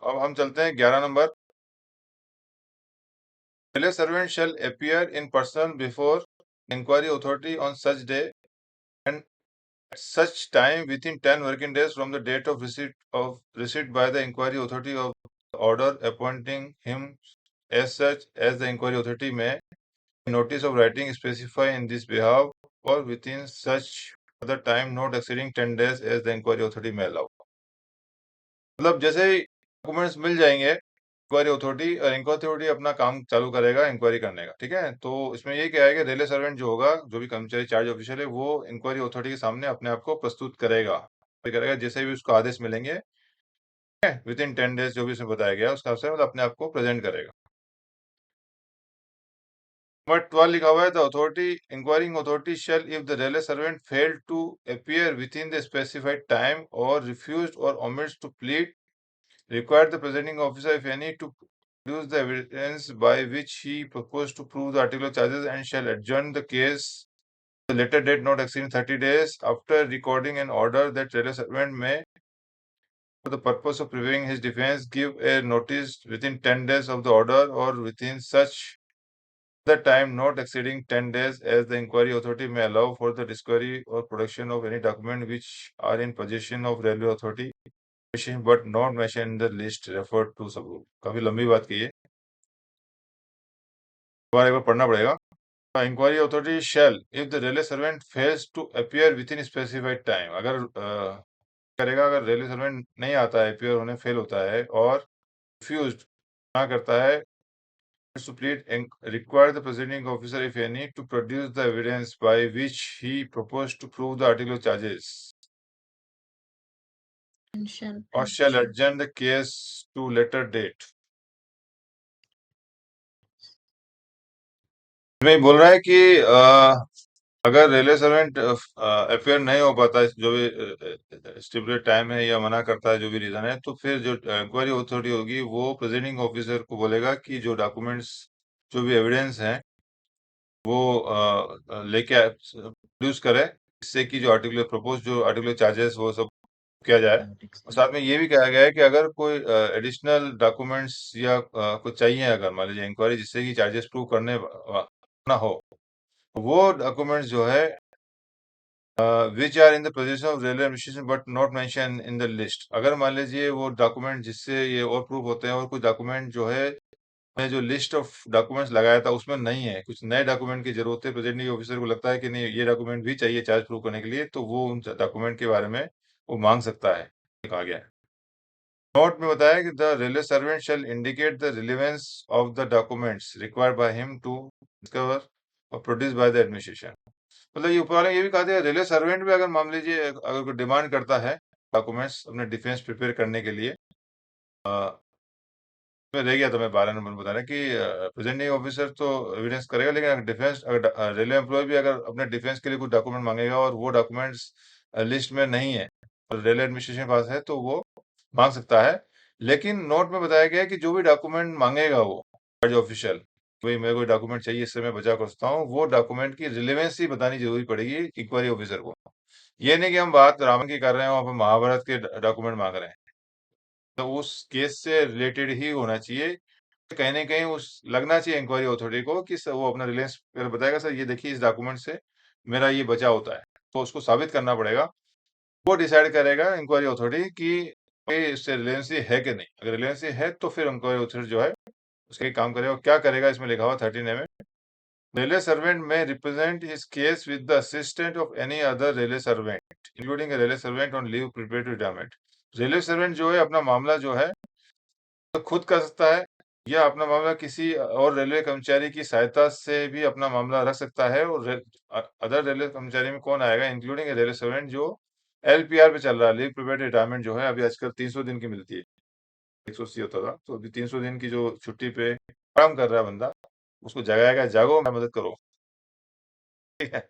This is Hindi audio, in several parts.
अब हम चलते हैं 11 number. Relay servant shall appear in person before inquiry authority on such day and at such time within 10 working days from the date of receipt by the inquiry authority of the order appointing him as such as the inquiry authority may notice of writing specify in this behalf or within such other time not exceeding 10 days as the inquiry authority may allow। मतलब जैसे ही डॉक्यूमेंट्स मिल जाएंगे इंक्वायरी अथॉरिटी और इंक्वायरी अथॉरिटी अपना काम चालू करेगा इंक्वायरी करने का। ठीक है, तो इसमें ये क्या है कि रेलवे सर्वेंट जो होगा, जो भी कर्मचारी चार्ज ऑफिशियल है, वो इंक्वायरी अथॉरिटी के सामने अपने आप को प्रस्तुत करेगा जैसे भी उसको आदेश मिलेंगे, विद इन 10 डेज जो भी इसमें बताया गया उसका मतलब अपने आप को प्रेजेंट करेगा। नंबर 12 लिखा हुआ है, the authority inquiring authority shall if the railway servant failed to appear within the specified time और रिफ्यूज्ड और omits to plead required the presenting officer, if any, to produce the evidence by which he proposed to prove the article of charges and shall adjourn the case the later date not exceeding 30 days after recording an order that railway servant may, for the purpose of preparing his defense, give a notice within 10 days of the order or within such the time not exceeding 10 days as the inquiry authority may allow for the discovery or production of any document which are in possession of railway authority but not mentioned in the list referred to सबूत। काफी लंबी बात की है, दोबारा एक बार पढ़ना पड़ेगा। Inquiry authority shall if the railway servant fails to appear within specified time, अगर करेगा, अगर रेलवे सर्वेंट नहीं आता है, अपीयर होने फेल होता है और रिफ्यूज्ड ना करता है, to plead and require the presiding officer, if any, to produce the evidence by which he proposed to prove the article of charges or shall adjourn the case to later date। मैं बोल रहा है कि अगर रेलवे सर्वेंट अपेयर नहीं हो पाता, जो भी स्टिपुलेट टाइम है या मना करता है, जो भी रीजन है, तो फिर जो इंक्वायरी अथॉरिटी होगी वो प्रेजेंटिंग ऑफिसर को बोलेगा कि जो डॉक्यूमेंट्स, जो भी एविडेंस हैं, वो लेके प्रोड्यूस करे, इससे कि जो आर्टिकुलर प्रपोज, जो आर्टिकुलर चार्जेस, वो सब किया जाए। और साथ में ये भी कहा गया है कि अगर कोई एडिशनल डॉक्यूमेंट्स या कुछ चाहिए, अगर मान लीजिए इंक्वायरी जिससे कि चार्जेस प्रूव करने ना हो, वो डॉक्यूमेंट्स जो है which are in the position of railway administration but not mention in the list. अगर मान लीजिए वो डॉक्यूमेंट जिससे ये और प्रूफ होते हैं और कुछ डॉक्यूमेंट जो है मैं जो लिस्ट ऑफ डॉक्यूमेंट्स लगाया था उसमें नहीं है, कुछ नए डॉक्यूमेंट की जरूरत है, प्रेजेंटिंग ऑफिसर को लगता है कि नहीं ये डॉक्यूमेंट भी चाहिए चार्ज प्रूव करने के लिए, तो वो उन डॉक्यूमेंट के बारे में वो मांग सकता है, कहा गया है। नोट में बताया कि the railway servant shall indicate the relevance of the documents required by him to discover और प्रोड्यूस बाय द एडमिनिस्ट्रेशन। मतलब ये ऊपर वाले ये भी कहा था, रेलवे सर्वेंट भी अगर मान लीजिए अगर कोई डिमांड करता है डॉक्यूमेंट्स अपने डिफेंस प्रिपेयर करने के लिए, में रह गया था, मैं 12 नंबर बता रहा कि प्रेजेंटिंग ऑफिसर तो एविडेंस करेगा, लेकिन अगर डिफेंस, अगर रेलवे एम्प्लॉय भी अगर अपने डिफेंस के लिए कुछ डॉक्यूमेंट मांगेगा और वो डॉक्यूमेंट्स लिस्ट में नहीं है और रेलवे एडमिनिस्ट्रेशन के पास है, तो वो मांग सकता है। लेकिन नोट में बताया गया है कि जो भी डॉक्यूमेंट मांगेगा वो चार्ज ऑफिशियल, भाई मेरे को डॉक्यूमेंट चाहिए, इससे मैं बचा कर सकता हूँ, वो डॉक्यूमेंट की रिलेवेंसी बतानी जरूरी पड़ेगी इंक्वायरी ऑफिसर को। ये नहीं कि हम बात रावण की कर रहे हैं, वहां पर महाभारत के डॉक्यूमेंट मांग रहे हैं, तो उस केस से रिलेटेड ही होना चाहिए। कहीं न कहीं उस लगना चाहिए इंक्वायरी अथॉरिटी को कि वो अपना रिलायंस अगर बताएगा, सर ये देखिए इस डॉक्यूमेंट से मेरा ये बचा होता है, तो उसको साबित करना पड़ेगा। वो डिसाइड करेगा इंक्वायरी अथॉरिटी कि भाई इससे रिलायंसी है कि नहीं। अगर रिलायंसी है तो फिर इंक्वायरी अथॉरिटी जो है उसके काम करेगा। क्या करेगा, इसमें लिखा हुआ 13A में, railway servant may represent his case with the assistant of any other railway servant including railway servant on leave prepare to retirement. Railway servant जो है अपना मामला जो है तो खुद कर सकता है या अपना मामला किसी और रेलवे कर्मचारी की सहायता से भी अपना मामला रख सकता है। और अदर रेलवे कर्मचारी में कौन आएगा, इंक्लूडिंग रेलवे सर्वेंट जो एलपीआर पे चल रहा है, लीव प्रिपेयर रिटायरमेंट जो है, अभी आजकल 300 दिन की मिलती है, 180 होता था, तो अभी 300 दिन की जो छुट्टी पे काम कर रहा है बंदा, उसको जगाएगा, जागो मैं मदद करो, ठीक है।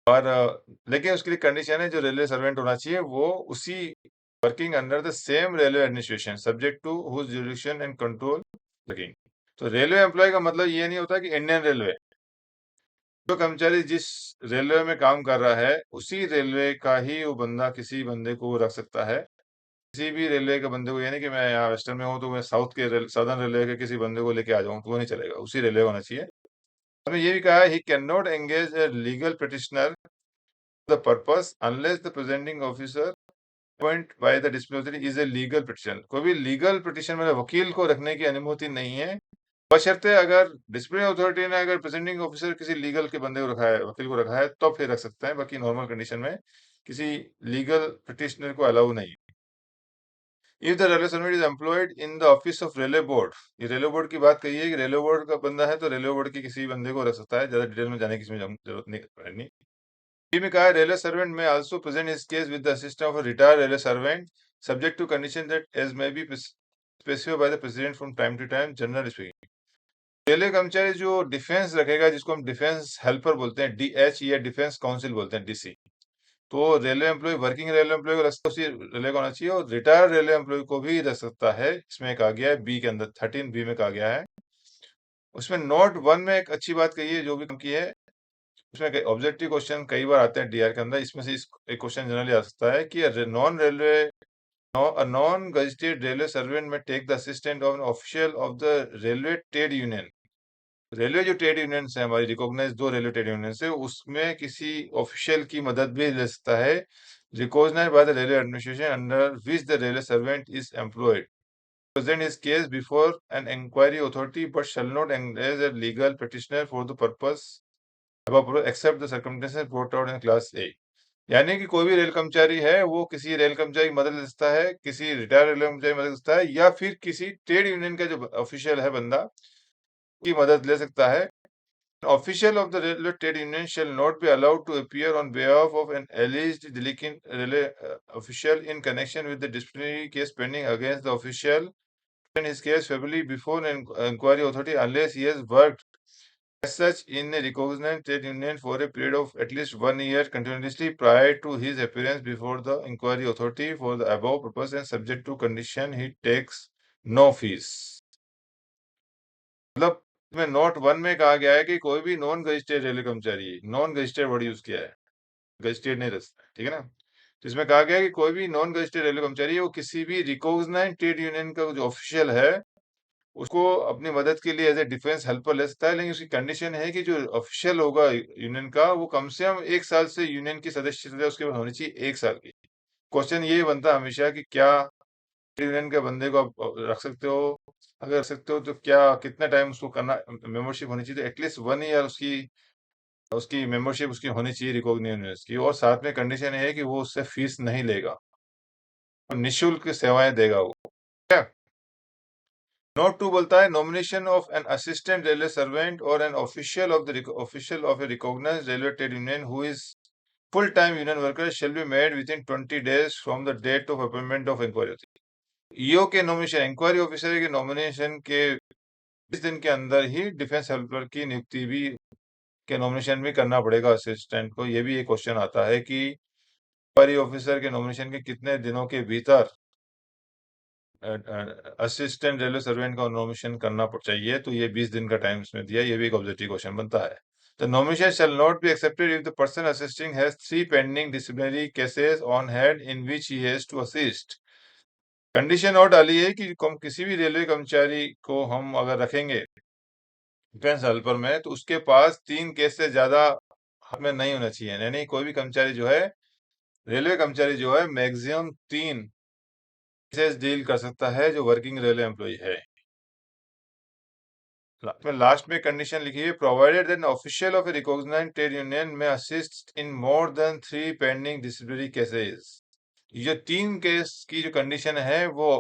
और लेकिन उसके लिए कंडीशन है, जो रेलवे सर्वेंट होना चाहिए वो उसी working under the same railway administration subject to whose jurisdiction and control working. तो रेलवे एम्प्लॉय का मतलब ये नहीं होता कि इंडियन रेलवे, जो कर्मचारी जिस रेलवे में काम कर रहा है उसी रेलवे का ही वो बंदा किसी बंदे को रख सकता है किसी भी रेलवे के बंदे को, ये नहीं कि मैं यहाँ वेस्टर्न में हूँ तो मैं साउदर्न रेलवे के किसी बंदे को लेके आ जाऊँ, तो वो नहीं चलेगा, उसी रेलवे होना चाहिए। हमें ये भी कहा है, he can not engage a legal petitioner the purpose unless the presenting officer appoint by the dispensary is a legal petition. कोई भी लीगल पिटिशन मतलब वकील को रखने की अनुमति नहीं है, बशर्ते अगर डिसिप्लिनरी अथॉरिटी ने अगर प्रेजेंटिंग ऑफिसर किसी लीगल के बंदे को रखा है, वकील को रखा है, तो फिर रख सकते हैं, बाकी नॉर्मल कंडीशन में किसी लीगल पिटिशनर को अलाउ नहीं। If the railway servant is employed in the office of railway board, ये रेलवे बोर्ड की बात कही है कि रेलवे बोर्ड का बंदा है तो रेलवे बोर्ड के किसी बंदे को रख सकता है, ज्यादा डिटेल में जाने की इसमें जरूरत नहीं। बी में कहा है, railway servant may also present his case with the assistance of a retired railway servant subject to condition that as may be specified by the president from time to time, general speaking. Railway कर्मचारी जो डिफेंस रखेगा, जिसको हम डिफेंस हेल्पर बोलते हैं, डीएच, या डिफेंस काउंसिल बोलते हैं, डीसी, तो railway employee, working railway employee को रख सकता है, उसी रेलवे को होना चाहिए, और रिटायर्ड रेलवे एम्प्लॉय को भी रख सकता है। इसमें कहा गया है बी के अंदर, 13 बी में कहा गया है। उसमें नोट 1 में एक अच्छी बात कही है जो भी की है, उसमें ऑब्जेक्टिव क्वेश्चन कई बार आते हैं डीआर के अंदर, इसमें से एक क्वेश्चन जनरली आ सकता है कि non gazetted railway servant may take the assistant of an official of the railway trade union. Railway जो ट्रेड यूनियंस है हमारी, रिकॉग्नाइज 2 रेलवे ट्रेड यूनियंस है, उसमें किसी ऑफिशियल की मदद भी ले सकता है, recognise by the railway administration under which the railway servant is employed, present his case before an inquiry authority but shall not engage a legal practitioner for the purpose above except the circumstances brought out in class A। यानी कि कोई भी रेल कर्मचारी है, वो किसी रेल कर्मचारी की मदद ले सकता है, किसी रिटायर्ड रेल कर्मचारी की मदद ले सकता है, या फिर किसी ट्रेड यूनियन का जो ऑफिशियल है बंदा की मदद ले सकता है। Official of the railway trade union shall not be allowed to appear on behalf of an alleged delinquent railway official in connection with the disciplinary case pending against the official in his case favorably before an inquiry authority unless he has worked as such in a recognized trade union for a period of at least 1 year continuously prior to his appearance before the inquiry authority for the above purpose and subject to condition he takes no fees। मतलब इसमें नोट 1 में कहा गया है कि कोई भी नॉन गजिस्टेड रेलवे कर्मचारी, नॉन गजिस्टेड वर्ड यूज किया है, गजिस्टेड नहीं रखता है, ठीक है ना। तो इसमें कहा गया है कि कोई भी नॉन गजिस्टेड रेलवे कर्मचारी है, वो किसी भी रिकॉग्नाइज्ड ट्रेड यूनियन का जो ऑफिशियल है, उसको अपनी मदद के लिए एज ए डिफेंस हेल्पर ले सकता है, लेकिन उसकी कंडीशन है कि जो ऑफिशियल होगा यूनियन का, वो कम से कम 1 साल से यूनियन की सदस्यता उसके पास होनी चाहिए, 1 साल की। क्वेश्चन ये बनता है हमेशा कि क्या यूनियन के बंदे को आप रख सकते हो, अगर रख सकते हो तो क्या, कितना टाइम उसको करना, मेंबरशिप होनी चाहिए, तो एटलीस्ट 1 ईयर उसकी उसकी मेंबरशिप उसकी होनी चाहिए रिकॉग्निज की, और साथ में कंडीशन है कि वो उससे फीस नहीं लेगा, तो निःशुल्क सेवाएं देगा वो। क्या नोट 2 बोलता है, nomination of an assistant railway servant और an official of a recognized railway trade union who is full time union worker shall be made within 20 days from the date of appointment of inquiry. EO के नॉमिनेशन, इंक्वायरी ऑफिसर के नॉमिनेशन के 20 दिन के अंदर ही डिफेंस हेल्पर की नियुक्ति भी के नॉमिनेशन भी करना पड़ेगा असिस्टेंट को। ये भी एक क्वेश्चन आता है कि इंक्वायरी ऑफिसर के नॉमिनेशन के कितने दिनों के भीतर असिस्टेंट रेलवे सर्वेंट का नॉमिनेशन करना चाहिए, तो ये 20 दिन का टाइम इसमें दिया, ये भी एक ऑब्जेक्टिव क्वेश्चन बनता है। The nomination shall not be accepted if the person assisting has 3 pending disciplinary cases on hand in which he has to assist। Condition और डाली है कि हम किसी भी रेलवे कर्मचारी को हम अगर रखेंगे डिफेंस हेल्पर में, तो उसके पास 3 केस से ज्यादा हाथ में नहीं होना चाहिए, यानी कोई भी कर्मचारी जो है, रेलवे कर्मचारी जो है, मैक्सिमम 3 केसेस डील कर सकता है जो वर्किंग रेलवे एम्प्लॉय है। लास्ट में कंडीशन लिखी है, provided that official of a recognized trade union में assist in more than 3 pending disciplinary cases. ये 3 केस की जो कंडीशन है, वो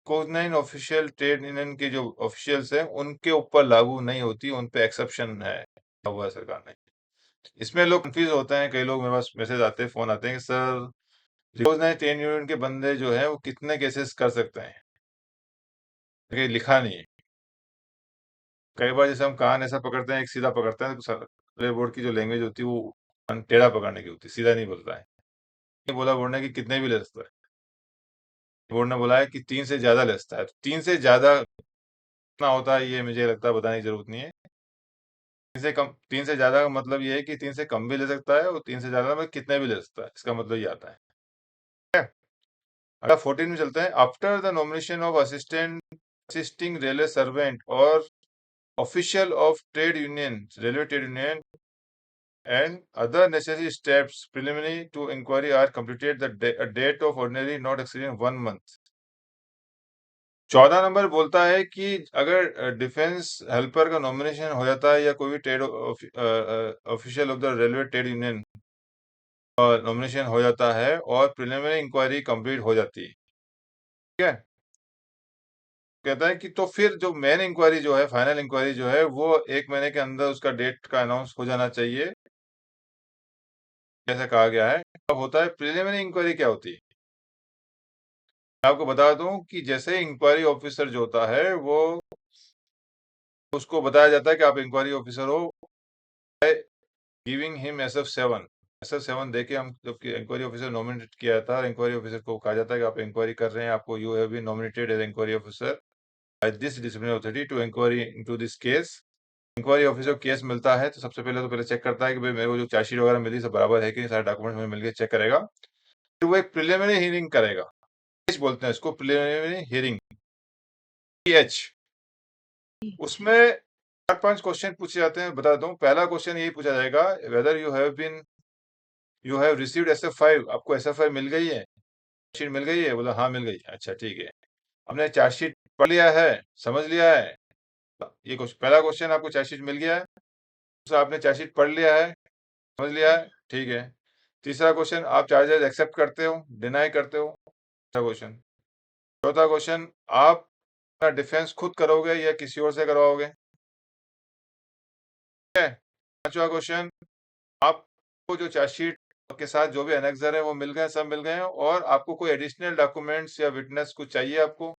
रिकॉग्नाइज्ड ऑफिशियल ट्रेड यूनियन के जो ऑफिशियल्स हैं उनके ऊपर लागू नहीं होती, उन पे एक्सेप्शन है हुआ है सरकार ने। इसमें लोग कंफ्यूज होते हैं, कई लोग मेरे पास मैसेज आते हैं, फोन आते हैं कि सर रिकॉग्नाइज्ड ट्रेड यूनियन के बंदे जो है वो कितने केसेस कर सकते हैं, ये लिखा नहीं है। कई बार जैसे हम कान ऐसा पकड़ते हैं, एक सीधा पकड़ते हैं, तो रेलवे बोर्ड की जो लैंग्वेज होती है वो कान टेढ़ा पकड़ने की होती है, सीधा नहीं बोलता है। ये बोला बोर्ड ने कि कितने भी ले सकता है, बोर्ड ने बोला है कि 3 से ज्यादा ले सकता है। 3 से ज्यादा कितना होता है ये मुझे लगता है बताने की जरूरत नहीं है। 3 से कम, 3 से ज्यादा का मतलब ये है कि 3 से कम भी ले सकता है, और 3 से ज्यादा में कितने भी ले सकता है, इसका मतलब ये आता है। अगला 14 में चलते हैं। After the nomination of assisting railway servant और official of trade union, railway trade union and other necessary steps preliminary to inquiry are completed, a date of ordinary not exceeding 1 month. 14 number बोलता है कि अगर डिफेंस हेल्पर का नॉमिनेशन हो जाता है या कोई भी trade official of the railway trade union nomination हो जाता है और प्रिलिमिनरी इंक्वायरी कंप्लीट हो जाती है, ठीक है, कहता है कि तो फिर जो मेन इंक्वायरी जो है, फाइनल इंक्वायरी जो है, वो 1 महीने के अंदर उसका डेट का अनाउंस हो जाना चाहिए, जैसा कहा गया है। अब होता है प्रिलिमिनरी इंक्वायरी। क्या होती है मैं आपको बता दूं कि जैसे इंक्वायरी ऑफिसर जो होता है वो उसको बताया जाता है कि आप इंक्वायरी ऑफिसर हो, गिविंग हिम SF7 देके हम जब इंक्वायरी ऑफिसर नॉमिनेट किया जाता है, इंक्वायरी ऑफिसर को कहा जाता है कि आप इंक्वायरी कर रहे हैं, आपको you have been nominated as inquiry officer by this disciplinary authority to inquiry into this case. Inquiry officer को केस मिलता है तो सबसे पहले तो पहले चेक करता है कि भाई मेरे को जो चार्जशीट वगैरह मिली सब बराबर है कि नहीं, सारे डॉक्यूमेंट मुझे मिल गए, चेक करेगा। फिर वो एक प्रिलिमिनरी हियरिंग करेगा, पीएच बोलते हैं इसको, प्रिलिमिनरी हियरिंग, पीएच। उसमें 4-5 क्वेश्चन पूछे जाते हैं, बता दूं। पहला क्वेश्चन यही पूछा जाएगा, whether you have received SF5, आपको SF5 मिल गई है, शीट मिल गई है? बोला हाँ मिल गई। अच्छा ठीक है, आपने चार्जशीट पढ़ लिया है, समझ लिया है? ये क्वेश्चन, पहला क्वेश्चन, आपको चार्जशीट मिल गया है, दूसरा आपने चार्जशीट पढ़ लिया है, समझ लिया है, ठीक है। तीसरा क्वेश्चन, आप चार्जेस एक्सेप्ट करते हो, डिनाई करते हो? चौथा क्वेश्चन। चौथा क्वेश्चन, आप अपना डिफेंस खुद करोगे या किसी और से करवाओगे? ठीक है। पांचवा क्वेश्चन, आपको जो चार्जशीट के साथ जो भी एनेक्सर है वो मिल गए, सब मिल गए हैं, और आपको कोई एडिशनल डॉक्यूमेंट्स या विटनेस कुछ चाहिए आपको?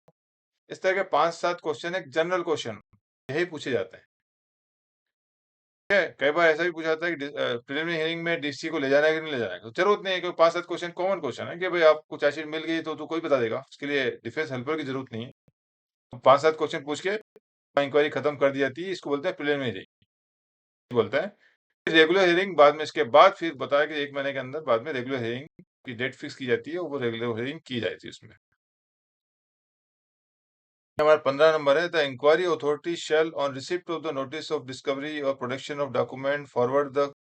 इस तरह के 5-7 क्वेश्चन एक जनरल क्वेश्चन यही पूछे जाते हैं, ठीक है। कई बार ऐसा भी पूछा जाता है कि प्रिलिमिनरी हियरिंग में डीसी को ले जाना है कि नहीं ले जाना है, तो जरूरत नहीं है कि 5-7 क्वेश्चन कॉमन क्वेश्चन है कि भाई आपको चार्जशीट मिल गई तो कोई बता देगा, उसके लिए डिफेंस हेल्पर की जरूरत नहीं है। 5-7 क्वेश्चन पूछ के इंक्वायरी खत्म कर दी जाती है, इसको बोलते हैं प्रिलिमिनरी हियरिंग, बोलते हैं। रेगुलर हियरिंग बाद में, इसके बाद फिर बताया कि 1 महीने के अंदर बाद में रेगुलर हियरिंग की डेट फिक्स की जाती है, वो रेगुलर हियरिंग की जाती है उसमें। हमारा 15 नंबर है, the inquiry authority shall on receipt of the notice of discovery और production of document forward the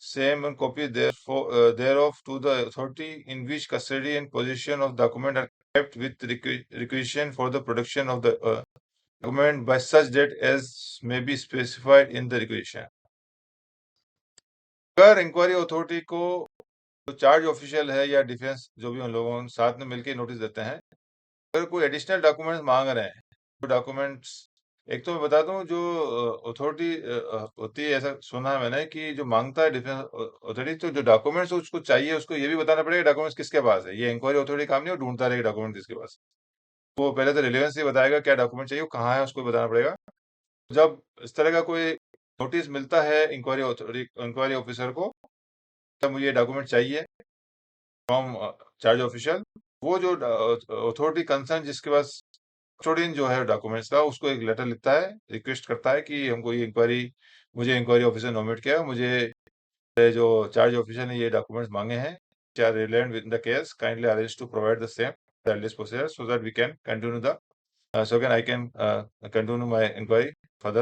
same and copy thereof to the authority in which custody and possession of document are kept with requisition for the production of the document by such date as may be specified in the requisition. अगर इंक्वायरी अथॉरिटी को जो चार्ज ऑफिशियल है या डिफेंस जो भी उन लोगों साथ में मिलकर नोटिस देते हैं, अगर कोई एडिशनल डॉक्यूमेंट्स मांग रहे हैं, तो डॉक्यूमेंट्स, एक तो मैं बता दूं जो अथॉरिटी होती है, ऐसा सुना है मैंने कि जो मांगता है डिफेंस अथॉरिटी, तो जो डॉक्यूमेंट्स उसको चाहिए उसको ये भी बताना पड़ेगा डॉक्यूमेंट्स किसके पास है। ये इंक्वायरी अथॉरिटी काम नहीं, वो ढूंढता रहेगा डॉक्यूमेंट किसके पास। वो पहले तो रिलेवेंस ही बताएगा क्या डॉक्यूमेंट चाहिए, कहाँ है, उसको बताना पड़ेगा। जब इस तरह का कोई नोटिस मिलता है इंक्वायरी ऑफिसर को, तब मुझे डॉक्यूमेंट चाहिए फ्रॉम चार्ज ऑफिशियल, वो जो अथॉरिटी कंसर्न जिसके पास कस्टोडियन जो है डॉक्यूमेंट्स का, उसको एक लेटर लिखता है, रिक्वेस्ट करता है कि हमको ये मुझे इंक्वायरी ऑफिसर नॉमिनेट किया, मुझे जो चार्ज ऑफिसर ने ये डॉक्यूमेंट्स मांगे हैं, are relevant with the case, kindly arrange to provide the same procedure so that we can continue the so can I can continue my inquiry further.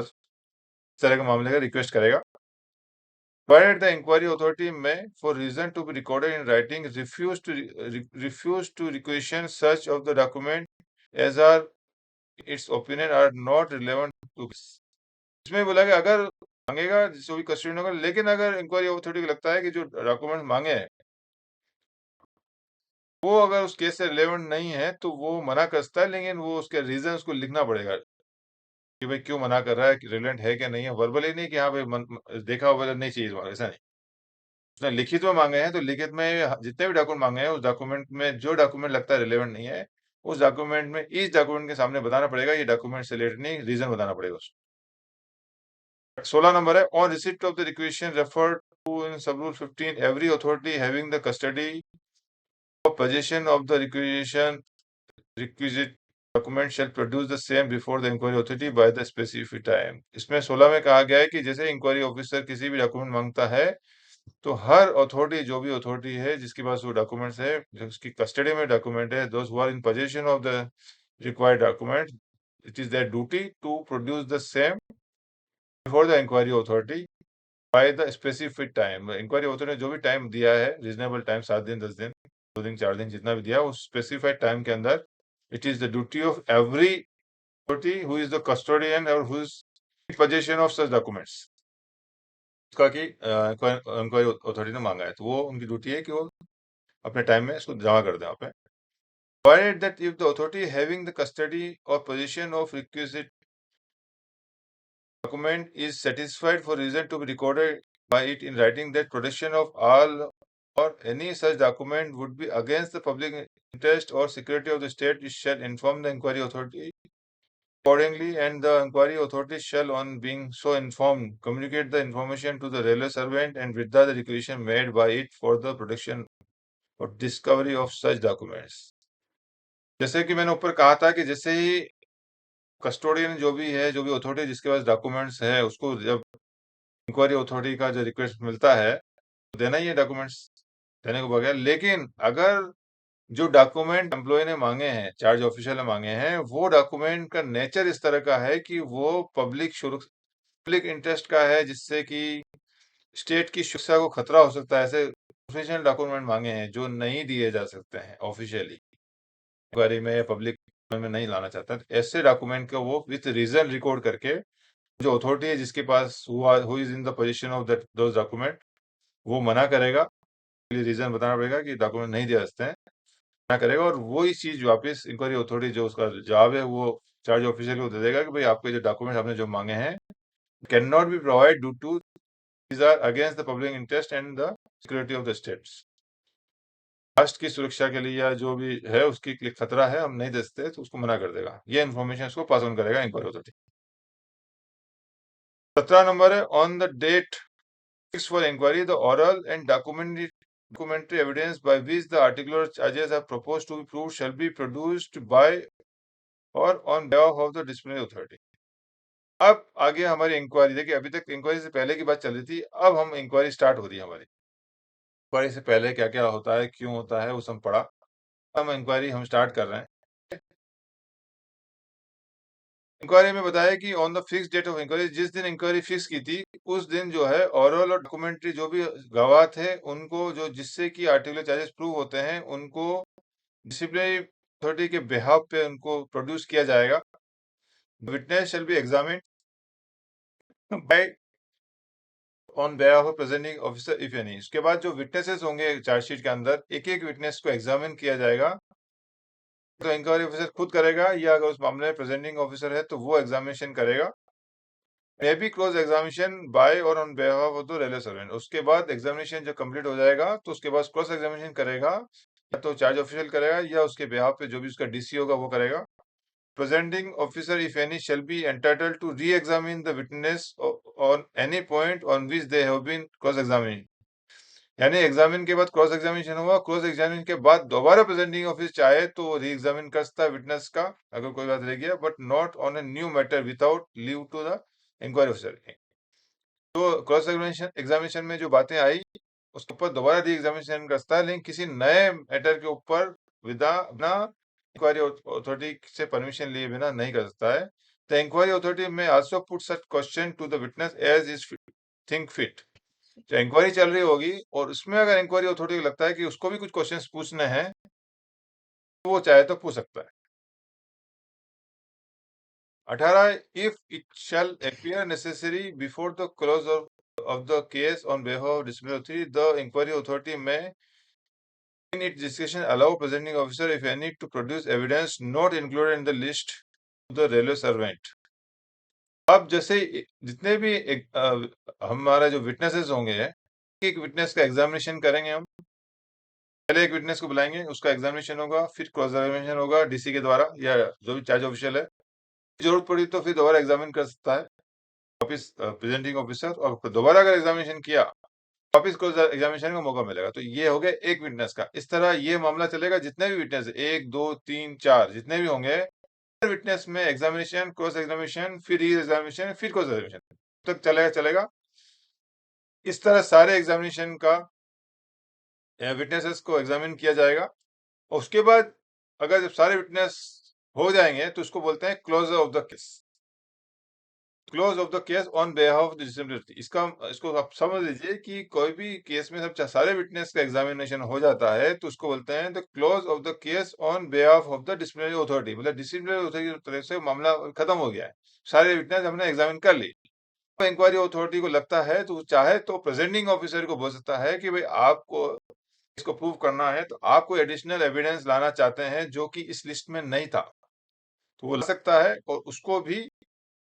इस तरह के मामले का रिक्वेस्ट करेगा। Provided the inquiry authority may, for reason to be recorded in writing, refuse to requisition such of the document as are its opinion are not relevant to case. इसमें बोला कि अगर मांगेगा जो भी कस्टडी होगा, लेकिन अगर इंक्वायरी अथॉरिटी को लगता है कि जो डॉक्यूमेंट मांगे हैं वो अगर उस केस से रिलेवेंट नहीं है तो वो मना कर सकता है, लेकिन वो उसके रीजन उसको लिखना पड़ेगा कि भाई क्यों मना कर रहा है, कि रिलेवेंट है क्या नहीं है। वर्बली नहीं कि हाँ भाई देखा होगा नहीं चाहिए, ऐसा नहीं। उसने लिखित में मांगे हैं तो लिखित में जितने भी डॉक्यूमेंट मांगे हैं उस डॉक्यूमेंट में जो डॉक्यूमेंट लगता है रिलेवेंट नहीं है, उस डॉक्यूमेंट में इस डॉक्यूमेंट के सामने बताना पड़ेगा, ये डॉक्यूमेंट से रिलेटेड नहीं, रीजन बताना पड़ेगा उसको। 16 नंबर है, on receipt of the requisition referred to in sub rule 15, every authority having the custody of position of the requisite document shall produce the same before the inquiry authority by the specific time. इसमें 16 में कहा गया है कि जैसे इंक्वायरी ऑफिसर किसी भी डॉक्यूमेंट मांगता है तो हर अथॉरिटी, जो भी अथॉरिटी है जिसके पास वो डॉक्यूमेंट्स है, जो उसकी कस्टडी में डॉक्यूमेंट है, those who are in position of the required document, it is their duty to produce the same before the inquiry authority by the specific time. Inquiry authority ने जो भी टाइम दिया है, रीजनेबल टाइम, 7 दिन, 10 दिन, 2 दिन, 4 दिन, जितना भी दिया, उस स्पेसिफाइड टाइम के अंदर it is the duty of every authority who is the custodian और who is in position of such documents, उसका कि इंक्वायरी अथॉरिटी ने मांगा है, तो वो उनकी ड्यूटी है कि वो अपने टाइम में इसको जमा कर दें वहाँ पे। Provided that if the authority having the custody or possession of requisite document is satisfied for reason to be recorded by it in writing that production of all or any such document would be against the public interest or security of the state, it shall inform the inquiry authority accordingly, and the inquiry authority shall, on being so informed, communicate the information to the railway servant and withdraw the requisition made by it for the production or discovery of such documents। जैसे कि मैंने ऊपर कहा था कि जैसे ही कस्टोडियन जो भी है, जो भी अथॉरिटी जिसके पास डॉक्यूमेंट्स है, उसको जब इंक्वायरी अथॉरिटी का जो रिक्वेस्ट मिलता है, तो देना ही है डॉक्यूमेंट्स, देने को बगैर। लेकिन अगर जो डॉक्यूमेंट एम्प्लॉय ने मांगे हैं, चार्ज ऑफिशियल ने मांगे हैं, वो डॉक्यूमेंट का नेचर इस तरह का है कि वो पब्लिक इंटरेस्ट का है, जिससे कि स्टेट की सुरक्षा को खतरा हो सकता है, ऐसे ऑफिशियल डॉक्यूमेंट मांगे हैं जो नहीं दिए जा सकते हैं ऑफिशियली, इंक्वायरी में या पब्लिक में नहीं लाना चाहता है, तो ऐसे डॉक्यूमेंट को वो विथ रीजन रिकॉर्ड करके जो अथॉरिटी है जिसके पास who is in the position of that those document, वो मना करेगा, रीजन बताना पड़ेगा कि डॉक्यूमेंट नहीं दे सकते हैं, मना करेगा, और वही चीज वापस इंक्वायरी अथॉरिटी जो उसका जवाब है वो चार्ज ऑफिसर को दे देगा कि भाई आपके जो डॉक्यूमेंट आपने जो मांगे हैं can not be provide due to these are against the public interest and the security of the states. राष्ट्र की सुरक्षा के लिए या जो भी है उसकी लिए खतरा है, हम नहीं दे सकते, तो उसको मना कर देगा। ये इन्फॉर्मेशन उसको पास ऑन करेगा इंक्वायरी अथॉरिटी। 17 नंबर है, on the date fixed for inquiry, the oral and documentary evidence by which the particular charges are proposed to be proved shall be produced by or on behalf of the disciplinary authority। अब आगे हमारी इंक्वायरी, देखिए अभी तक इंक्वायरी से पहले की बात चल रही थी, अब हम इंक्वायरी स्टार्ट हो रही है हमारी। इंक्वायरी से पहले क्या क्या होता है, क्यों होता है, वो सब पढ़ा। हम इंक्वायरी हम स्टार्ट कर रहे हैं। इंक्वायरी में बताया कि on the fix date of inquiry, जिस दिन इंक्वायरी फिक्स की थी उस दिन जो है ओरल और डॉक्यूमेंट्री जो भी गवाह थे उनको, जो जिससे कि आर्टिकुलर चार्जेस प्रूव होते हैं, उनको डिसिप्लिनरी अथॉरिटी के बिहाफ पे उनको प्रोड्यूस किया जाएगा। Witness shall be examined bye on behalf of presenting officer if any. उसके बाद जो विटनेसेस होंगे चार्जशीट के अंदर, एक एक विटनेस को एग्जामिन किया जाएगा, तो इंक्वायरी ऑफिसर खुद करेगा या अगर उस मामले में प्रेजेंटिंग ऑफिसर है तो वो एग्जामिनेशन करेगा। May be cross examination by और on behalf of the railway servant. उसके बाद एग्जामिनेशन जब कंप्लीट हो जाएगा तो उसके बाद क्रॉस एग्जामिनेशन करेगा, या तो चार्ज ऑफिशियल करेगा या उसके बिहाफ पे जो भी उसका डीसी होगा वो करेगा। Presenting officer if any shall be entitled to re examine the witness on any point on which they have been cross examine. यानी एग्जामिन के बाद क्रॉस एग्जामिनेशन हुआ, क्रॉस एग्जामिनेशन के बाद दोबारा प्रेजेंटिंग ऑफिस चाहे तो री एग्जामिन कर सकता है विटनेस का अगर कोई बात रह गया, but not on a new matter without leave to the inquiry officer. तो क्रॉस एग्जामिनेशन में जो बातें आई उसके ऊपर दोबारा री एग्जामिनेशन कर सकता है, लेकिन किसी नए मैटर के ऊपर बिना इंक्वायरी अथॉरिटी से परमिशन लिए बिना नहीं कर सकता है। The inquiry authority may also put such question to the witness as is think fit. जो इंक्वायरी चल रही होगी और उसमें अगर इंक्वायरी अथॉरिटी को लगता है कि उसको भी कुछ क्वेश्चंस पूछने हैं, तो वो चाहे तो पूछ सकता है। 18, if it shall appear necessary before the close of the case on behalf of disciplinary authority, the inquiry authority may in its discretion allow presenting officer if any to produce evidence not included in the list to the railway servant। अब जैसे जितने भी हमारा जो विटनेसेस होंगे, एक विटनेस का एग्जामिनेशन करेंगे हम। पहले एक विटनेस को बुलाएंगे, उसका एग्जामिनेशन होगा, फिर क्रॉस एग्जामिनेशन होगा डीसी के द्वारा या जो भी चार्ज ऑफिशियल है। जरूरत पड़ी तो फिर दोबारा एग्जामिन कर सकता है वापिस प्रेजेंटिंग ऑफिसर, और दोबारा अगर एग्जामिनेशन किया वापिस को एग्जामिनेशन का मौका मिलेगा। तो ये हो गया एक विटनेस का। इस तरह ये मामला चलेगा, जितने भी विटनेस 1 2 3 4 जितने भी होंगे, हर विटनेस में एग्जामिनेशन, क्रॉस एग्जामिनेशन, फिर री एग्जामिनेशन, फिर क्रॉस एग्जामिनेशन तक चलेगा। इस तरह सारे एग्जामिनेशन का विटनेसेस को एग्जामिन किया जाएगा। और उसके बाद अगर जब सारे विटनेस हो जाएंगे तो उसको बोलते हैं close of the case. Close of the case on behalf of the disability. इसको आप समझ लीजिए कि कोई भी केस में सब सारे विटनेस का एग्जामिनेशन हो जाता है तो उसको बोलते हैं the close of the case on behalf of the disciplinary authority. मतलब डिसिप्लिनरी अथॉरिटी की तरफ से मामला खत्म हो गया है, सारे विटनेस हमने एग्जामिन कर ली। इंक्वायरी अथॉरिटी को लगता है तो वो चाहे तो प्रेजेंटिंग ऑफिसर को बोल सकता है कि भाई आपको इसको प्रूव करना है तो आप कोई एडिशनल एविडेंस लाना चाहते हैं जो कि इस लिस्ट में नहीं था, तो वो ला सकता है और उसको भी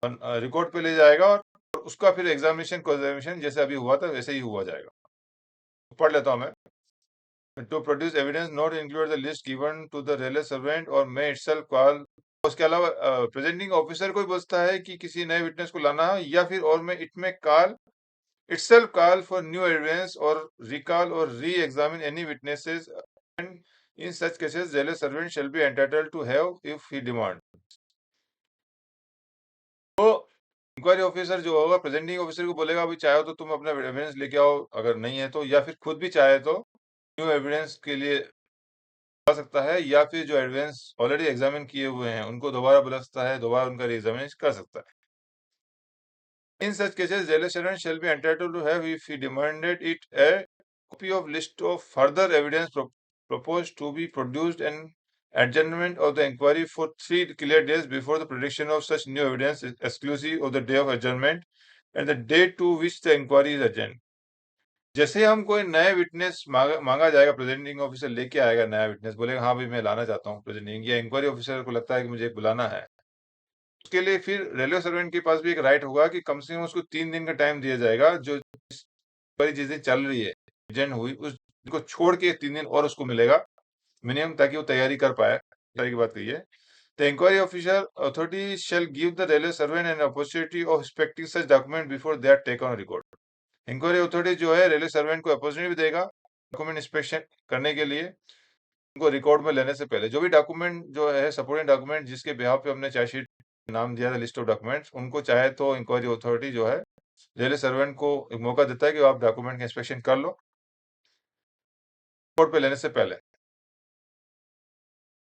रिकॉर्ड पे ले जाएगा और उसका फिर एग्जामिनेशन को एग्जामिनेशन जैसे अभी हुआ था वैसे ही हुआ जाएगा। पढ़ लेता हूं मैं। To produce evidence not include the list given to the railway servant और मे इटसेल्फ कॉल। उसके अलावा प्रेजेंटिंग ऑफिसर को बोलता है कि किसी नए विटनेस को लाना है या फिर और में इट में call itself call for new evidence or recall or re-examine any witnesses, and in such cases jail servant shall be entitled to have if he demand। तो इंक्वायरी ऑफिसर जो होगा प्रेजेंटिंग ऑफिसर को बोलेगा अभी चाहे तो तुम अपना एविडेंस लेके आओ, अगर नहीं है तो, या फिर खुद भी चाहे तो न्यू एविडेंस के लिए बुला सकता है, या फिर जो एविडेंस ऑलरेडी एग्जामिन किए हुए हैं उनको दोबारा बुला सकता है, दोबारा उनका रीएग्जामिनेशन कर सकता है। In such cases, jail servant shall be entitled to have, if he demanded it, a copy of list of further evidence proposed to be produced and adjournment of the inquiry for 3 clear days before the production of such new evidence is exclusive of the day of adjournment and the date to which the inquiry is adjourned। जैसे हम कोई नए विटनेस मांगा जाएगा, प्रेजेंटिंग ऑफिसर लेके आएगा नया विटनेस, बोलेगा हाँ भाई मैं लाना चाहता हूँ प्रेजेंटिंग, या इंक्वायरी ऑफिसर को लगता है कि मुझे बुलाना है, उसके लिए फिर रेलवे सर्वेंट के पास भी एक राइट होगा कि कम से कम उसको 3 दिन का टाइम दिया जाएगा, जो सारी चीजें चल रही है एजेंट हुई उसको छोड़ के 3 दिन और उसको मिलेगा मिनिमम, ताकि वो तैयारी कर पाए। तैयारी की बात कही है। The inquiry officer authority shall give the railway servant an opportunity of inspecting such document before they are taken on record. Inquiry authority जो है रेलवे सर्वेंट को अपॉर्चुनिटी भी देगा डॉक्यूमेंट इंस्पेक्शन करने के लिए, उनको रिकॉर्ड में लेने से पहले जो भी डॉक्यूमेंट जो है सपोर्टिंग डॉक्यूमेंट जिसके बिहाफ पे हमने चार्जशीट नाम दिया था लिस्ट ऑफ डॉक्यूमेंट्स, उनको चाहे तो इंक्वायरी अथॉरिटी जो है रेलवे सर्वेंट को एक मौका देता है कि आप डॉक्यूमेंट का इंस्पेक्शन कर लो रिकॉर्ड पे लेने से पहले।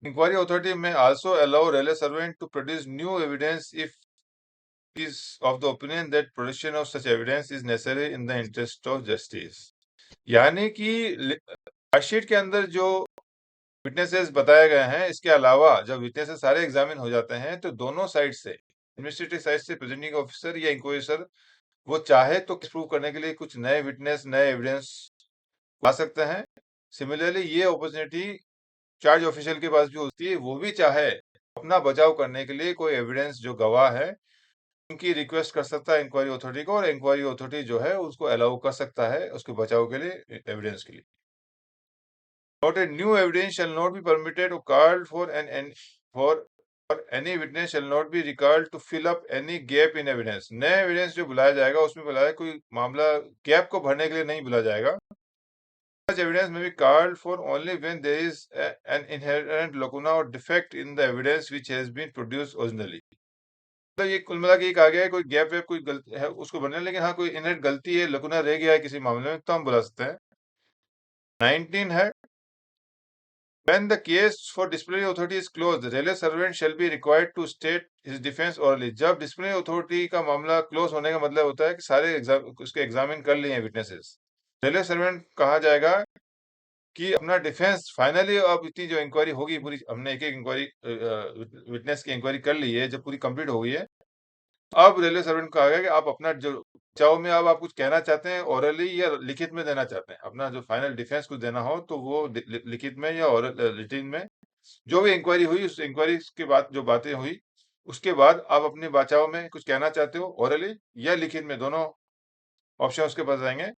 Inquiry authority may also allow railway servant to produce new evidence if is of the opinion that production of such evidence is necessary in the interest of justice। यानी कि चार्जशीट के अंदर जो विटनेसेस बताए गए हैं, इसके अलावा जब विटनेसेस सारे एग्जामिन हो जाते हैं तो दोनों साइड से, इन्वेस्टिगेटिव साइड से प्रेजेंटिंग ऑफिसर या इंक्वायरी वो चाहे तो प्रूव करने के लिए कुछ नए विटनेस नए एविडेंस ला सकते हैं। सिमिलरली ये अपॉर्चुनिटी चार्ज ऑफिशियल के पास भी होती है, वो भी चाहे अपना बचाव करने के लिए कोई एविडेंस जो गवाह है उनकी रिक्वेस्ट कर सकता है इंक्वायरी अथॉरिटी को, और इंक्वायरी अथॉरिटी जो है उसको अलाउ कर सकता है उसके बचाव के लिए, एविडेंस के लिए। Not a new evidence shall not be permitted or called for for or any witness shall not be recalled to fill up any gap in evidence। नए एविडेंस जो बुलाया जाएगा उसमें बुलाया कोई मामला गैप को भरने के लिए नहीं बुलाया जाएगा। Such evidence may be called for only when there is an inherent lacuna or defect in the evidence which has been produced originally। तो ये कुल मिला के एक आ गया है, कोई गैप वेप कोई गलती है उसको भरने, लेकिन हाँ कोई इनहेरेंट गलती है, लकुना रह गया है किसी मामले में, तो हम बुला सकते हैं। 19 है when the case for disciplinary authority is closed, the railway servant shall be required to state his defense orally। जब disciplinary authority का मामला क्लोज होने का मतलब होता है कि सारे उसके एग्जामिन कर लिए हैं विटनेसेस, रेलवे सर्वेंट कहा जाएगा कि अपना डिफेंस फाइनली, अब इतनी जो इंक्वायरी होगी पूरी, हमने एक एक इंक्वायरी विटनेस की इंक्वायरी कर ली है, जब पूरी कंप्लीट हो गई है, अब रेलवे सर्वेंट को कहा गया कि आप अपना जो बचाव में अब आप कुछ कहना चाहते हैं ओरली या लिखित में देना चाहते हैं, अपना जो फाइनल डिफेंस कुछ देना हो तो वो लिखित में या रिटिन में, जो भी इंक्वायरी हुई उस इंक्वायरी के बाद जो बातें हुई उसके बाद आप अपने बचाव में कुछ कहना चाहते हो ओरली या लिखित में, दोनों ऑप्शन उसके पास आएंगे।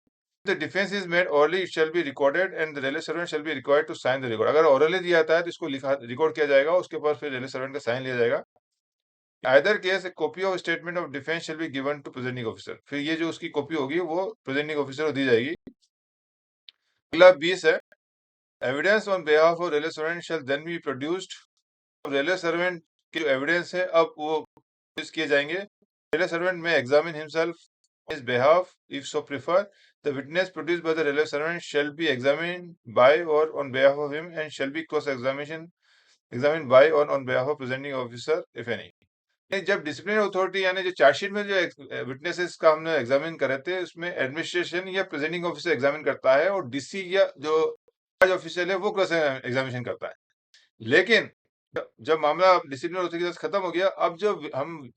The defence is made orally it shall be recorded and the railway servant shall be required to sign the record. अगर ओरली दिया जाता है तो इसको लिखा रिकॉर्ड किया जाएगा, उसके बाद फिर रेलवे सर्वेंट का साइन लिया जाएगा। Either case a copy of statement of defense shall be given to presenting officer। फिर ये जो उसकी कॉपी होगी वो प्रेजेंटिंग ऑफिसर को दी जाएगी। अगला 20 है evidence on behalf of railway servant shall then be produced. Railway servant के जो एविडेंस है अब वो प्रोड्यूस किए जाएंगे। Railway servant may examine himself is behalf if so prefer The witness produced by the railway servant shall be examined by or on behalf of him and shall be examined by or on behalf of presenting officer if any. जब डिसिप्लिनरी अथॉरिटी यानी जो चार्जशीट में जो विटनेसेस का हमने एग्जामिन करे थे उसमें एडमिनिस्ट्रेशन या प्रेजेंटिंग ऑफिसर एग्जामिन करता है और डीसी या जो चार्ज ऑफिसर है वो क्रॉस एग्जामिनेशन करता है। लेकिन जब मामला डिसिप्लिनरी अथॉरिटी के साथ खत्म हो गया, अब जो हम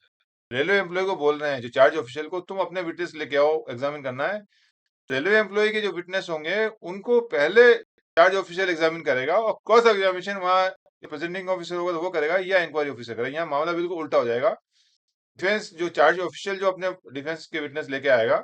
रेलवे एम्प्लॉय को बोल रहे हैं, जो चार्ज ऑफिशियल को, तुम अपने विटनेस लेके आओ, एग्जामिन करना है। रेलवे एम्प्लॉय के जो विटनेस होंगे उनको पहले चार्ज ऑफिशियल एग्जामिन करेगा और क्रॉस एग्जामिनेशन वहां प्रेजेंटिंग ऑफिसर होगा तो वो करेगा या इंक्वायरी ऑफिसर करेगा। यहाँ मामला बिल्कुल उल्टा हो जाएगा। डिफेंस जो चार्ज ऑफिशियल जो अपने डिफेंस के विटनेस लेके आएगा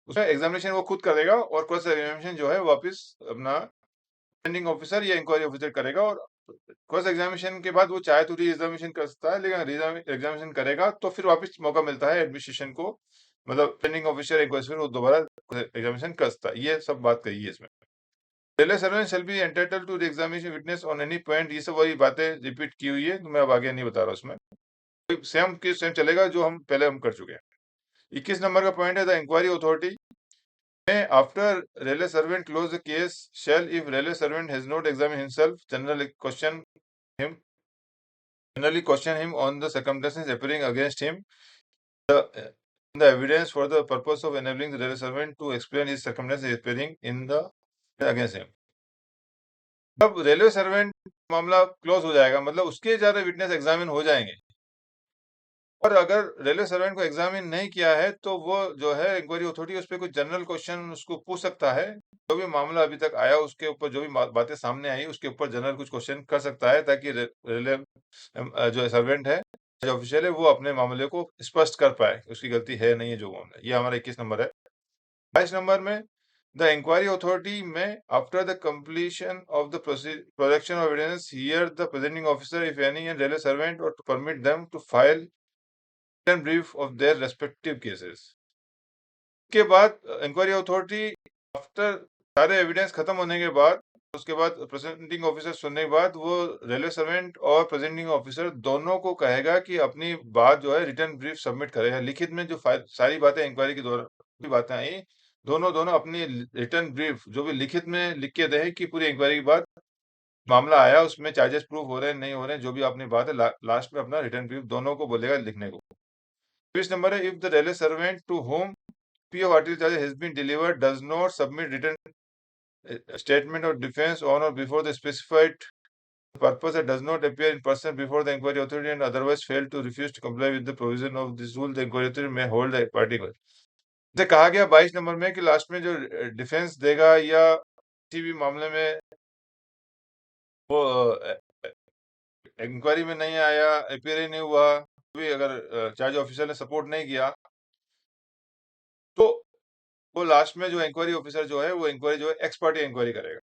उसमें एग्जामिनेशन वो खुद करेगा और क्रॉस एग्जामिनेशन जो है वापस अपना प्रेजेंटिंग ऑफिसर या इंक्वायरी ऑफिसर करेगा। और क्रॉस एग्जामिनेशन के बाद वो चाहे तो री एग्जामिनेशन कर सकता है, लेकिन री एग्जामिनेशन करेगा तो फिर वापस मौका मिलता है एडमिनिस्ट्रेशन को, मतलब प्रेजेंटिंग ऑफिसर इंक्वायरी वो दोबारा एग्जामिनेशन कर सकता है। ये सब बात कही है इसमें। Railway servant shall be entitled to examination witness on any point. ये सब वही बातें रिपीट की हुई है, तो मैं अब आगे नहीं बता रहा उसमें। सेम चलेगा जो हम पहले कर चुके हैं। 21 नंबर का पॉइंट है the inquiry authority after railway servant close the case shall if railway servant has not examine himself generally question him on the circumstances appearing against him the evidence for the purpose of enabling the railway servant to explain his circumstances appearing in the against him। अब रेलवे सर्वेंट मामला क्लोज हो जाएगा, मतलब उसके ज्यादा विटनेस एग्जामिन हो जाएंगे। और अगर रेलवे सर्वेंट को एग्जामिन नहीं किया है तो वो जो है इंक्वायरी अथॉरिटी उस पर कुछ जनरल क्वेश्चन उसको पूछ सकता है। जो भी मामला अभी तक आया उसके ऊपर जो भी बातें सामने आई उसके ऊपर जनरल कुछ क्वेश्चन कर सकता है, ताकि रेलवे जो सर्वेंट है, जो ऑफिशियल है, वो अपने मामले को स्पष्ट कर पाए, उसकी गलती है नहीं है जो मामला। ये हमारा 21 नंबर है। 22 नंबर में द इंक्वायरी अथॉरिटी में after the completion of the production of evidence hear the presenting officer if any and railway servant और to permit them to file brief of their respective cases। के बाद इंक्वायरी अथॉरिटी आफ्टर सारे एविडेंस खत्म होने के बाद, उसके बाद प्रेजेंटिंग ऑफिसर सुनने के बाद वो रेलवे सर्वेंट और प्रेजेंटिंग ऑफिसर दोनों को कहेगा कि अपनी बात जो है रिटर्न ब्रीफ सबमिट करेगा। लिखित में जो सारी बातें इंक्वायरी के दौरान की बातें आई, दोनों अपनी रिटर्न ब्रीफ जो भी लिखित में लिख के दें कि पूरी इंक्वायरी के बाद मामला आया, उसमें चार्जेस प्रूफ हो रहे हैं नहीं हो रहे हैं, जो भी अपनी बात है लास्ट में अपना रिटर्न ब्रीफ दोनों को बोलेगा लिखने को। 20 number है if the railway servant to whom P of article charge has been delivered does not submit written statement of defense on or before the specified purpose and does not appear in person before the inquiry authority and otherwise fail to refuse to comply with the provision of this rule, the inquiry authority may hold the particular। जैसे कहा गया 22 नंबर में कि लास्ट में जो डिफेंस देगा या किसी भी मामले में वो इंक्वायरी में नहीं आया, अपीयर ही नहीं हुआ, भी अगर चार्ज ऑफिसर ने सपोर्ट नहीं किया तो वो लास्ट में जो इंक्वायरी ऑफिसर जो है वो इंक्वायरी जो है एक्स पार्टी इंक्वायरी करेगा,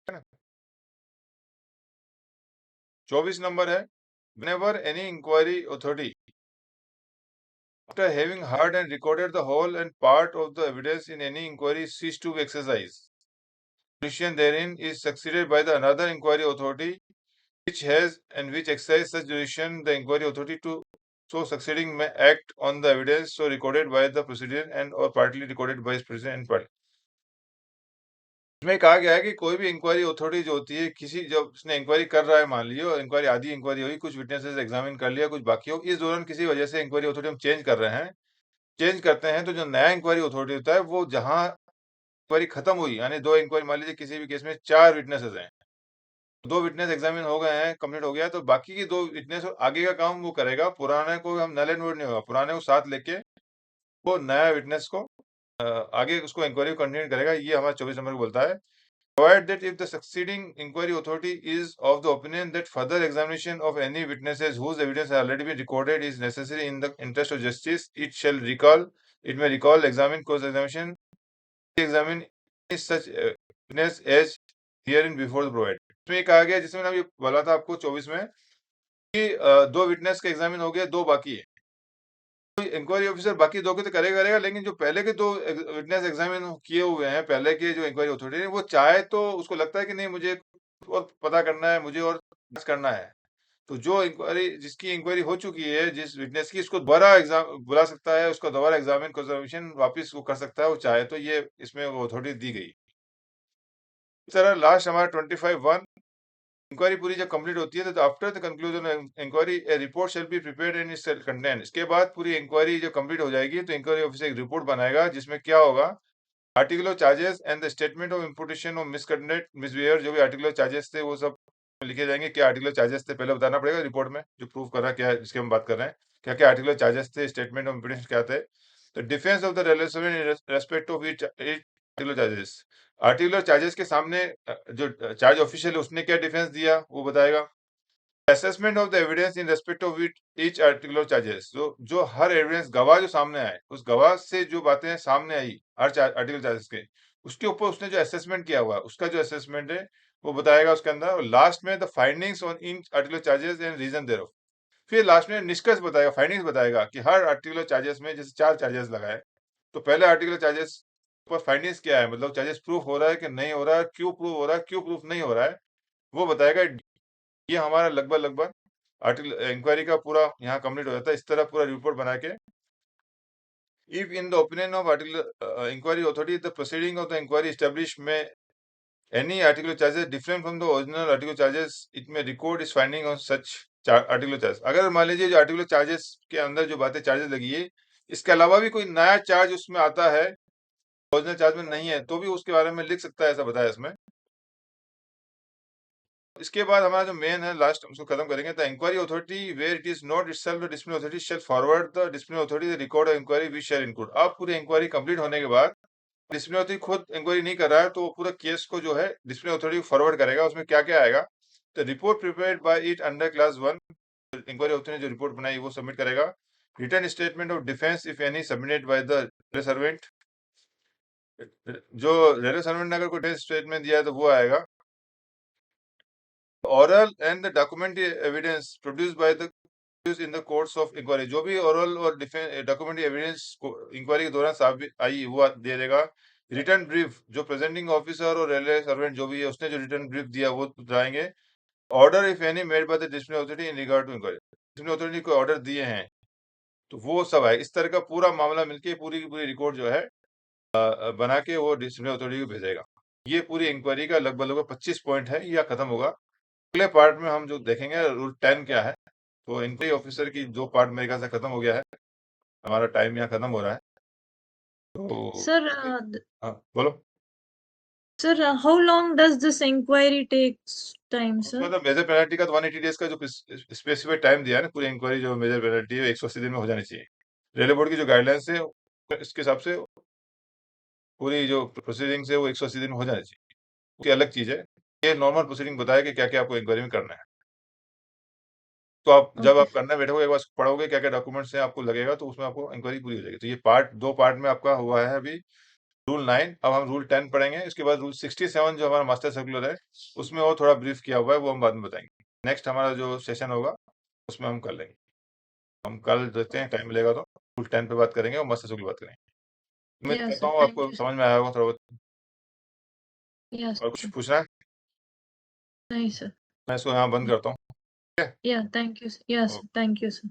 है ना। 24 नंबर है whenever any inquiry authority after having heard and recorded the whole and part of the evidence in any inquiry cease to exercise jurisdiction therein is succeeded by the another inquiry authority which has and which exercise such jurisdiction, the inquiry authority to so succeeding may act on the evidence so recorded by the president and or partly recorded by his president and party। इसमें कहा गया है कि कोई भी इंक्वायरी अथॉरिटी जो होती है, किसी जब उसने इंक्वायरी कर रहा है, मान लियो इंक्वायरी आधी इंक्वायरी हुई, कुछ विटनेसेस एग्जामिन कर लिया, कुछ बाकी हो, इस दौरान किसी वजह से इंक्वायरी अथॉरिटी हम चेंज कर रहे हैं, चेंज करते हैं, तो जो नया इंक्वायरी अथॉरिटी होता है वो जहां इंक्वायरी खत्म हुई, यानी 2 इंक्वायरी, मान लीजिए किसी भी केस में 4 विटनेसेस हैं, 2 विटनेस एग्जामिन हो गए हैं, कंप्लीट हो गया, तो बाकी की 2 विटनेस आगे का काम वो करेगा। पुराने को हम नल एंड वोइड नहीं होगा, पुराने को साथ लेके वो नया विटनेस को आगे उसको इंक्वायरी कंटिन्यू करेगा। ये हमारा 24 नंबर बोलता है provided that if the succeeding inquiry authority is of the opinion that further examination of any witnesses whose evidence has already been recorded is necessary in the interest of justice, it may recall, examine, cross examination, examine such witness as herein before the provided। इसमें कहा गया, जिसमें मैंने अभी बोला था आपको 24 में कि 2 विटनेस का एग्जामिन हो गया, 2 बाकी है, इंक्वायरी ऑफिसर बाकी 2 के तो करेगा, लेकिन जो पहले के 2 विटनेस एग्जामिन किए हुए हैं, पहले के जो इंक्वायरी अथॉरिटी है, वो चाहे तो उसको लगता है कि नहीं मुझे और पता करना है, मुझे और करना है, तो जो इंक्वायरी जिसकी इंक्वायरी हो चुकी है, जिस विटनेस की, उसको दोबारा एग्ज़ाम बुला सकता है, उसका दोबारा एग्ज़ामिन कंफर्मेशन वापस वो कर सकता है, वो चाहे तो। ये इसमें वो अथॉरिटी दी गई। इस तरह लास्ट हमारा 25(1) इंक्वायरी पूरी जब कंप्लीट होती है तो after the conclusion of inquiry a report shall be prepared and it contain. इसके बाद पूरी इंक्वायरी जब कंप्लीट हो जाएगी तो इंक्वायरी ऑफिसर एक रिपोर्ट बनाएगा जिसमें क्या होगा, articular charges and the statement of imputation of misconduct misbehaviour, जो भी आर्टिकुलर चार्जेस थे वो सब लिखे जाएंगे। क्या आर्टिकुलर चार्जेस थे पहले बताना पड़ेगा रिपोर्ट में, जो प्रूव कर रहा है क्या है जिसकी हम बात कर रहे हैं, क्या क्या आर्टिकुलर चार्जेस थे, स्टेटमेंट ऑफ इम्पुटेशन क्या थे। तो defence of the railway in respect of each articular charges, articular charges के सामने जो चार्ज ऑफिशियल है उसने क्या डिफेंस दिया वो बताएगा। Assessment of the evidence in respect of each articular charges, जो हर एविडेंस गवाह जो सामने आए, उस गवाह से जो बातें सामने आई हर आर्टिकल चार्जेस के, उसके ऊपर उसने जो असेसमेंट किया हुआ है उसका जो असेसमेंट है वो बताएगा उसके अंदर। और लास्ट में the findings on in articular charges and reason thereof, फिर लास्ट में निष्कर्ष बताएगा, फाइंडिंग्स बताएगा कि हर आर्टिकुलर चार्जेस में, जैसे 4 चार्जेस लगाए तो पहले आर्टिकुलर चार्जेस पर फाइंडिंग्स क्या है, मतलब चार्जेस प्रूफ हो रहा है कि नहीं हो रहा है, क्यों प्रूफ हो रहा है, क्यों प्रूफ नहीं हो रहा है, वो बताएगा। ये हमारा लगभग लगभग आर्टिकल इंक्वायरी का पूरा यहाँ कंप्लीट हो जाता है। इस तरह पूरा रिपोर्ट बना के, if in the opinion of article inquiry authority the proceeding of the inquiry establish में any article charges different from the original article charges, it में record is finding on such article charge. अगर मान लीजिए जो आर्टिकल चार्जेस के अंदर जो बातें चार्जेस लगी है, इसके अलावा भी कोई नया चार्ज उसमें आता है, ओरिजिनल चार्ज में नहीं है, तो भी उसके बारे में लिख सकता है, ऐसा बताया इसमें। इसके बाद हमारा जो मेन है लास्ट, उसको खत्म करेंगे। The inquiry authority where it is not itself the disciplinary authority shall forward the disciplinary authority the record of inquiry which shall include. अब पूरी इंक्वायरी कंप्लीट होने के बाद डिसिप्लिनरी अथॉरिटी खुद इंक्वायरी नहीं कर रहा है, तो वो पूरा केस को जो है डिसिप्लिनरी अथॉरिटी को फॉरवर्ड करेगा। उसमें क्या क्या आएगा, the report prepared by it under class 1, inquiry authority ने जो रिपोर्ट बनाई वो सबमिट करेगा। Return statement of defence if any submitted by the railway servant, जो रेलवे सर्वेंट ने अगर कोई स्टेटमेंट दिया है तो वो आएगा। oral and the documentary evidence produced by the accused in the course of inquiry, जो भी oral और documentary evidence इंक्वायरी के दौरान साबित आई वो दे देगा। रिटर्न ब्रीफ, जो प्रेजेंटिंग ऑफिसर और रेलवे सर्वेंट जो भी है उसने जो रिटर्न ब्रीफ दिया वो बताएंगे। Order if any made by the disciplinary authority in regard to inquiry, disciplinary authority को ऑर्डर दिए हैं तो वो सब है। इस तरह का पूरा मामला मिलके पूरी की पूरी रिकॉर्ड जो है बना के वो डिसिप्लिनरी अथॉरिटी को भेजेगा। ये पूरी इंक्वायरी का लगभग लगभग 25 पॉइंट है, यह खत्म होगा। अगले पार्ट में हम जो देखेंगे रूल 10 क्या है। तो इंक्वायरी ऑफिसर की जो पार्ट मेरे ख्याल से खत्म हो गया है, हमारा टाइम यहाँ खत्म हो रहा है। तो Sir, हाँ बोलो। how long does this inquiry takes time, sir? उसमें तो मेजर पेनल्टी का तो 180 डेज का जो स्पेसिफिक टाइम दिया है ना, पूरी इंक्वायरी जो मेजर पेनल्टी है 180 दिन में हो जानी चाहिए। रेलवे बोर्ड की जो गाइडलाइंस है इसके हिसाब से पूरी जो प्रोसीडिंग्स है वो 180 दिन में हो जानी चाहिए। उसकी अलग चीज है, ये नॉर्मल प्रोसीडिंग बताया कि क्या क्या आपको इंक्वायरी में करना है। तो आप जब Okay. आप करने बैठोगे एक बार पढ़ोगे क्या क्या डॉक्यूमेंट्स हैं आपको लगेगा, तो उसमें आपको इंक्वायरी पूरी हो जाएगी। तो ये पार्ट 2 पार्ट में आपका हुआ है अभी रूल 9। अब हम रूल 10 पढ़ेंगे। इसके बाद रूल 67 जो हमारा मास्टर सर्कुलर है उसमें वो थोड़ा ब्रीफ किया हुआ है, वो हम बाद में बताएंगे। नेक्स्ट हमारा जो सेशन होगा उसमें हम कर लेंगे। हम कल देखते हैं टाइम मिलेगा तो रूल 10 पे बात करेंगे और मास्टर सर्कुलर बात करेंगे। उम्मीद Yeah, करता sir. हूँ Thank आपको you, sir. समझ में आया होगा थोड़ा बहुत। Yes, और कुछ sir. पूछना है? Nice, sir. मैं इसको यहाँ बंद Yeah. करता हूँ। ठीक है। Yeah, thank you. Yes, okay. thank you, sir.